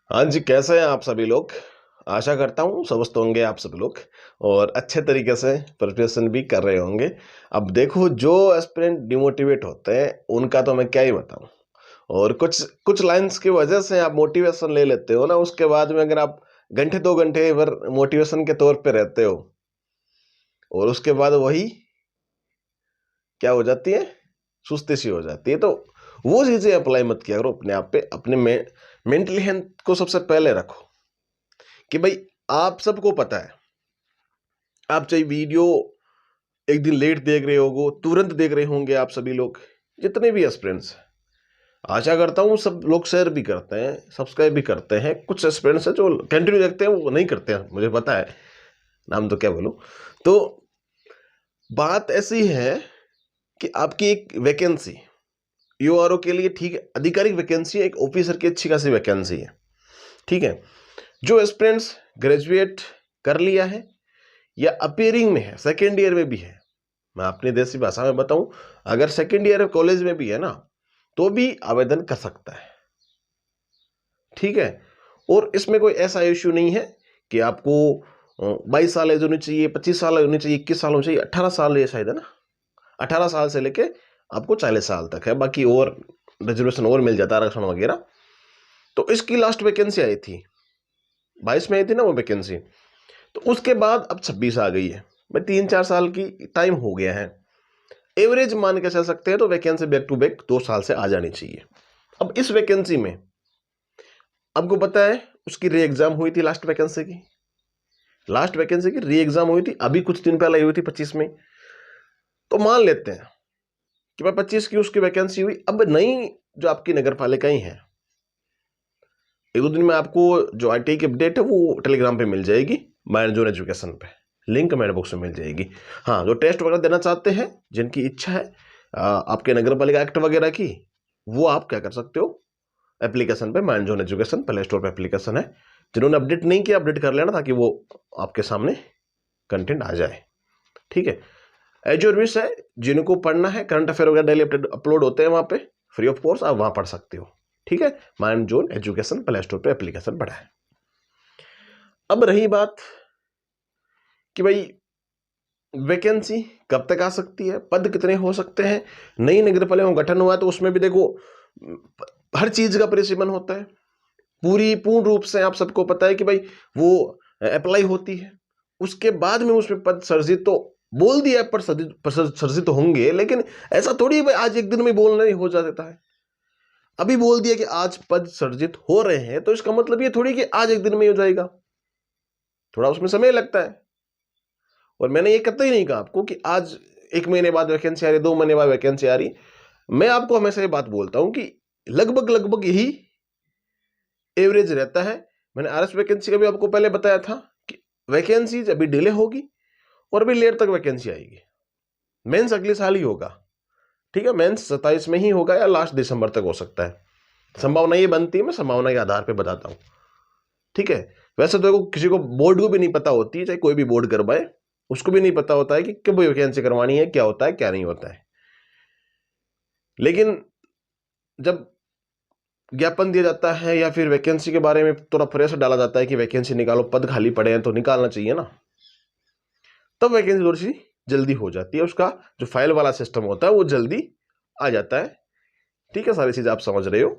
हाँ जी, कैसे हैं आप सभी लोग? आशा करता हूँ स्वस्थ होंगे आप सभी लोग और अच्छे तरीके से प्रिपरेशन भी कर रहे होंगे। अब देखो, जो एस्पिरेंट डिमोटिवेट होते हैं उनका तो मैं क्या ही बताऊँ। और कुछ कुछ लाइंस की वजह से आप मोटिवेशन ले लेते हो ना, उसके बाद में अगर आप घंटे 2 घंटे भर मोटिवेशन के तौर पे रहते हो और उसके बाद वही क्या हो जाती है, सुस्ती सी हो जाती है। तो वो चीज़ें अप्लाई मत किया करो अपने आप पे। अपने मेंटली हेल्थ को सबसे पहले रखो कि भाई, आप सबको पता है, आप चाहे वीडियो एक दिन लेट देख रहे होगो, तुरंत देख रहे होंगे आप सभी लोग, जितने भी एस्पिरेंट्स। आशा करता हूँ सब लोग शेयर भी करते हैं, सब्सक्राइब भी करते हैं। कुछ एस्पिरेंट्स हैं जो कंटिन्यू देखते हैं, वो नहीं करते हैं, मुझे पता है, नाम तो क्या बोलूं। तो बात ऐसी है कि आपकी एक वैकेंसी यूआरओ के लिए, ठीक है, आधिकारिक वैकेंसी है, एक ऑफिसर की अच्छी खासी वैकेंसी है, ठीक है। जो एस्पिरेंट्स ग्रेजुएट कर लिया है या अपियरिंग में है, सेकेंड ईयर में भी है, मैं अपनी देसी भाषा में बताऊं, अगर सेकेंड ईयर कॉलेज में भी है ना, तो भी आवेदन कर सकता है, ठीक है। और इसमें कोई ऐसा इश्यू नहीं है कि आपको 22 साल एज होनी चाहिए, 25 साल होनी चाहिए, 21 साल होनी चाहिए, 18 साल, ये शायद है ना, 18 साल से लेके आपको 40 साल तक है। बाकी और रिजर्वेशन और मिल जाता है, आरक्षण वगैरह। तो इसकी लास्ट वैकेंसी आई थी 22 में, आई थी ना वो वैकेंसी। तो उसके बाद अब 26 आ गई है भाई, 3-4 साल की टाइम हो गया है। एवरेज मान के चल सकते हैं, तो वैकेंसी बैक टू बैक 2 साल से आ जानी चाहिए। अब इस वैकेंसी में आपको पता है, उसकी री एग्जाम हुई थी, लास्ट वैकेंसी की री एग्जाम हुई थी, अभी कुछ दिन पहले हुई थी 25 में। तो मान लेते हैं कि भाई 25 की उसकी वैकेंसी हुई। अब नई जो आपकी नगर पालिकाएं हैं, 1-2 दिन में आपको जो आईटीआई की अपडेट है वो टेलीग्राम पे मिल जाएगी, माइंड जोन एजुकेशन पे, लिंक कमेंट बॉक्स में मिल जाएगी। हाँ, जो टेस्ट वगैरह देना चाहते हैं, जिनकी इच्छा है आपके नगर पालिका एक्ट वगैरह की, वो आप क्या कर सकते हो, एप्लीकेशन पे, mind zone education play store पे एप्लीकेशन है। जिन्होंने अपडेट नहीं किया, अपडेट कर लेना, ताकि वो आपके सामने कंटेंट आ जाए, ठीक है। एज योर विश है, जिनको पढ़ना है, करंट अफेयर वगैरह डेली अपलोड होते हैं वहां पे, फ्री ऑफ कॉस्ट, आप वहां पढ़ सकते हो, ठीक है। Mind zone education play store पे एप्लीकेशन पढ़ा है। अब रही बात कि भाई वैकेंसी कब तक आ सकती है, पद कितने हो सकते हैं। नई नगर पालिका गठन हुआ है, तो उसमें भी देखो हर चीज का परिसीमन होता है। पूर्ण रूप से आप सबको पता है कि भाई वो अप्लाई होती है, उसके बाद में उसमें पद सर्जित तो बोल दिया पर सर्जित तो होंगे, लेकिन ऐसा थोड़ी भाई आज एक दिन में बोलना ही हो जाता है। अभी बोल दिया कि आज पद सर्जित हो रहे हैं, तो इसका मतलब ये थोड़ी कि आज एक दिन में हो जाएगा, थोड़ा उसमें समय लगता है। और मैंने ये कतई नहीं कहा आपको कि आज 1 महीने बाद वैकेंसी आ रही, 2 महीने बाद वैकेंसी आ रही। मैं आपको हमेशा ये बात बोलता हूं कि लगभग लगभग यही एवरेज रहता है। मैंने आरएस वैकेंसी का भी आपको पहले बताया था कि वैकेंसी अभी डिले होगी और अभी लेट तक वैकेंसी आएगी। मेंस अगले साल ही होगा, ठीक है, मेंस 27 में ही होगा या लास्ट दिसंबर तक हो सकता है। संभावना ये बनती है, मैं संभावना के आधार पर बताता हूँ, ठीक है। वैसे तो किसी को बोर्ड को भी नहीं पता होती है, चाहे कोई भी बोर्ड करवाए, उसको भी नहीं पता होता है कि कब वैकेंसी करवानी है, क्या होता है क्या नहीं होता है। लेकिन जब ज्ञापन दिया जाता है या फिर वैकेंसी के बारे में थोड़ा प्रेशर डाला जाता है कि वैकेंसी निकालो, पद खाली पड़े हैं तो निकालना चाहिए ना, तब वैकेंसी थोड़ी सी जल्दी हो जाती है। उसका जो फाइल वाला सिस्टम होता है वो जल्दी आ जाता है, ठीक है। सारी चीज आप समझ रहे हो।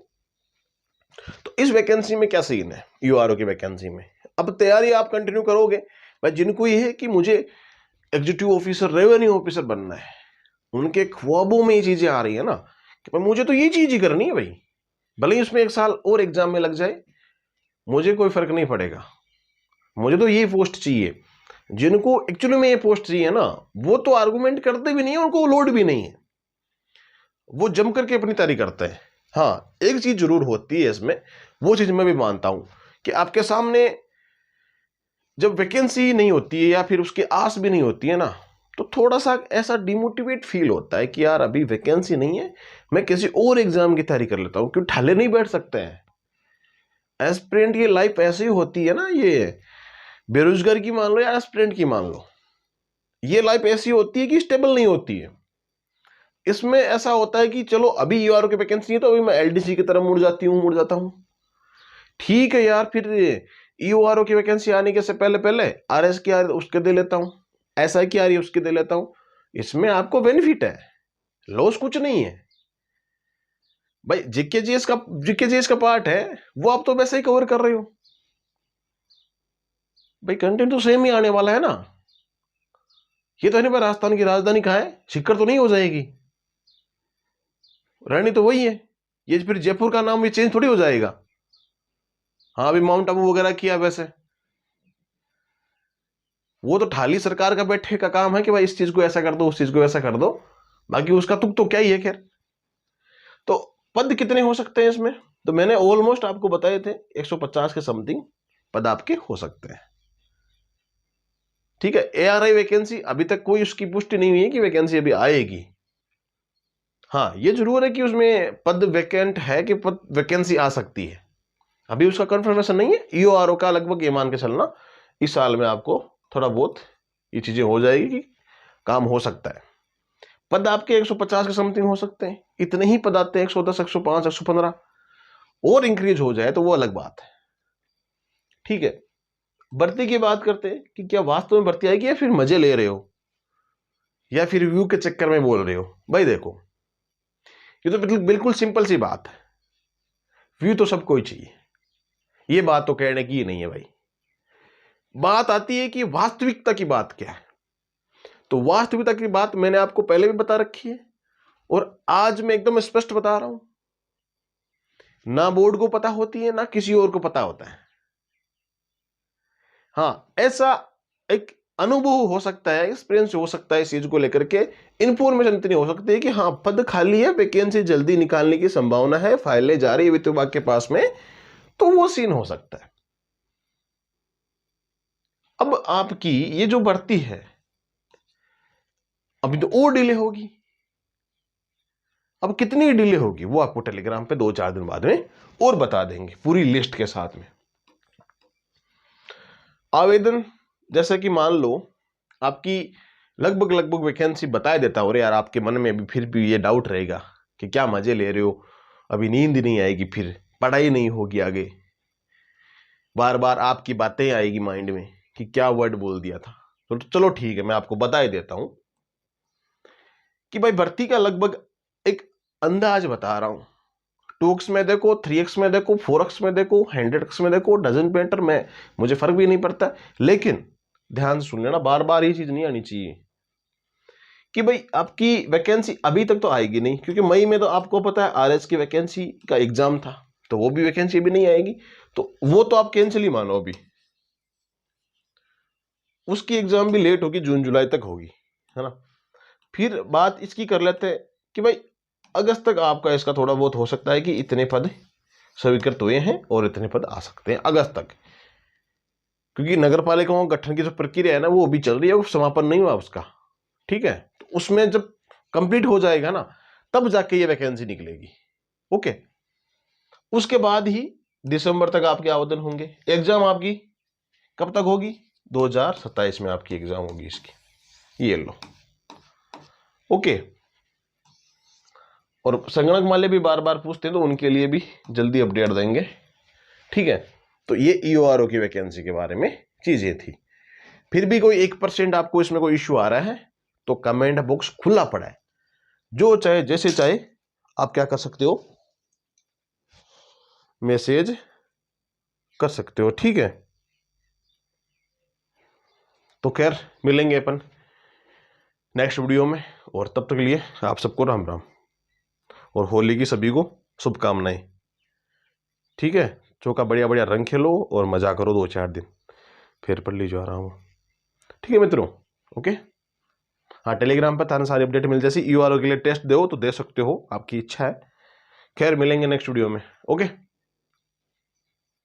तो इस वैकेंसी में क्या सीन है, यूआरओ की वैकेंसी में अब तैयारी आप कंटिन्यू करोगे भाई। जिनको ये है कि मुझे एग्जीक्यूटिव ऑफिसर, रेवेन्यू ऑफिसर बनना है, उनके ख्वाबों में ये चीजें आ रही है ना कि भाई मुझे तो ये चीज ही करनी है भाई, भले ही उसमें 1 साल और एग्जाम में लग जाए, मुझे कोई फर्क नहीं पड़ेगा, मुझे तो ये पोस्ट चाहिए। जिनको एक्चुअली में ये पोस्ट चाहिए ना, वो तो आर्गुमेंट करते भी नहीं है, उनको लोड भी नहीं है, वो जम करके अपनी तैयारी करते हैं। हाँ, एक चीज जरूर होती है इसमें, वो चीज मैं भी मानता हूं कि आपके सामने जब वैकेंसी नहीं होती है या फिर उसकी आस भी नहीं होती है ना, तो थोड़ा सा ऐसा डिमोटिवेट फील होता है कि यार अभी वैकेंसी नहीं है, मैं किसी और एग्जाम की तैयारी कर लेता हूं, क्यों ठाले नहीं बैठ सकते हैं एस्पिरेंट। ये लाइफ ऐसी होती है ना, ये बेरोजगार की मान लो या एस्पिरेंट की मान लो, ये लाइफ ऐसी होती है कि स्टेबल नहीं होती है। इसमें ऐसा होता है कि चलो अभी यूआरओ की वैकेंसी है, तो अभी मैं एलडीसी की तरफ मुड़ जाता हूं, ठीक है यार, फिर ईओआरओ की वैकेंसी आने के से पहले पहले आरएस की आ रही है उसके दे लेता हूं, एसआई की आ रही है उसके दे लेता हूं। इसमें आपको बेनिफिट है, लॉस कुछ नहीं है भाई। जीके जीएस का पार्ट है वो आप तो वैसे ही कवर कर रहे हो भाई, कंटेंट तो सेम ही आने वाला है ना। ये तो नहीं भाई राजस्थान की राजधानी कहाँ है, सीकर तो नहीं हो जाएगी, रहनी तो वही है। ये फिर जयपुर का नाम भी चेंज थोड़ी हो जाएगा। हाँ अभी माउंट आबू वगैरह किया वैसे, वो तो ठाली सरकार का बैठे का काम है कि भाई इस चीज को ऐसा कर दो उस चीज को ऐसा कर दो, बाकी उसका तुक तो क्या ही है। खैर, तो पद कितने हो सकते हैं इसमें, तो मैंने ऑलमोस्ट आपको बताए थे 150 के समथिंग पद आपके हो सकते हैं। ठीक है, एआरआई वैकेंसी अभी तक कोई उसकी पुष्टि नहीं हुई है कि वैकेंसी अभी आएगी। हाँ ये जरूर है कि उसमें पद वैकेंट है कि पद वैकेंसी आ सकती है, अभी उसका कंफर्मेशन नहीं है। ईओआरओ का लगभग ये मान के चलना इस साल में आपको थोड़ा बहुत ये चीजें हो जाएगी कि काम हो सकता है। पद आपके 150 के समथिंग हो सकते हैं, इतने ही पद आते हैं 110 105 115, और इंक्रीज हो जाए तो वो अलग बात है। ठीक है, भर्ती की बात करते हैं कि क्या वास्तव में भर्ती आएगी या फिर मजे ले रहे हो या फिर व्यू के चक्कर में बोल रहे हो। भाई देखो, ये तो बिल्कुल सिंपल सी बात है, व्यू तो सबको ही चाहिए, ये बात तो कहने की ही नहीं है भाई। बात आती है कि वास्तविकता की बात क्या है, तो वास्तविकता की बात मैंने आपको पहले भी बता रखी है और आज मैं एकदम स्पष्ट बता रहा हूं, ना बोर्ड को पता होती है ना किसी और को पता होता है। हाँ ऐसा एक अनुभव हो सकता है, एक्सपीरियंस हो सकता है इस चीज को लेकर के, इंफॉर्मेशन इतनी हो सकती है कि हाँ पद खाली है, वैकेंसी जल्दी निकालने की संभावना है, फाइलें जा रही है वित्त विभाग के पास में, तो वो सीन हो सकता है। अब आपकी ये जो भर्ती है अभी तो और डिले होगी, अब कितनी डिले होगी वो आपको टेलीग्राम पे 2-4 दिन बाद में और बता देंगे पूरी लिस्ट के साथ में। आवेदन जैसे कि मान लो आपकी लगभग वैकेंसी बता देता हूं, यार आपके मन में भी फिर भी ये डाउट रहेगा कि क्या मजे ले रहे हो, अभी नींद नहीं आएगी, फिर पढ़ाई नहीं होगी आगे, बार बार आपकी बातें आएगी माइंड में कि क्या वर्ड बोल दिया था। तो चलो ठीक है, मैं आपको बता ही देता हूं कि भाई भर्ती का लगभग एक अंदाज बता रहा हूं। 2x में देखो, 3x में देखो, 4x में देखो, 100x में देखो, डजन पेंटर में मुझे फर्क भी नहीं पड़ता, लेकिन ध्यान से सुन लेना, बार बार ये चीज नहीं आनी चाहिए कि भाई आपकी वैकेंसी अभी तक तो आएगी नहीं, क्योंकि मई में तो आपको पता है आरएस की वैकेंसी का एग्जाम था, तो वो भी वैकेंसी अभी नहीं आएगी, तो वो तो आप कैंसिल ही मानो। अभी उसकी एग्जाम भी लेट होगी, जून जुलाई तक होगी, है ना। फिर बात इसकी कर लेते हैं कि भाई अगस्त तक आपका इसका थोड़ा बहुत हो सकता है कि इतने पद स्वीकृत हुए हैं और इतने पद आ सकते हैं अगस्त तक, क्योंकि नगर पालिकाओं गठन की जो प्रक्रिया है ना वो अभी चल रही है, वो समापन नहीं हुआ उसका। ठीक है, तो उसमें जब कंप्लीट हो जाएगा ना तब जाके ये वैकेंसी निकलेगी। ओके, उसके बाद ही दिसंबर तक आपके आवेदन होंगे। एग्जाम आपकी कब तक होगी, 2027 में आपकी एग्जाम होगी इसकी, ये लो। ओके, और संगणक माले भी बार बार पूछते हैं तो उनके लिए भी जल्दी अपडेट देंगे। ठीक है, तो ये ईओआरओ की वैकेंसी के बारे में चीजें थी। फिर भी कोई 1% आपको इसमें कोई इश्यू आ रहा है तो कमेंट बॉक्स खुला पड़ा है, जो चाहे जैसे चाहे आप क्या कर सकते हो, मैसेज कर सकते हो। ठीक है, तो खैर मिलेंगे अपन नेक्स्ट वीडियो में, और तब तक के लिए आप सबको राम राम और होली की सभी को शुभकामनाएं। ठीक है, चौका बढ़िया बढ़िया रंग खेलो और मजा करो 2-4 दिन, फिर पढ़ जा रहा हूँ। ठीक है मित्रों, ओके। हाँ टेलीग्राम पर ताना सारी अपडेट मिल जैसी ईओआरओ के लिए टेस्ट दो तो दे सकते हो, आपकी इच्छा है। खैर मिलेंगे नेक्स्ट वीडियो में, ओके।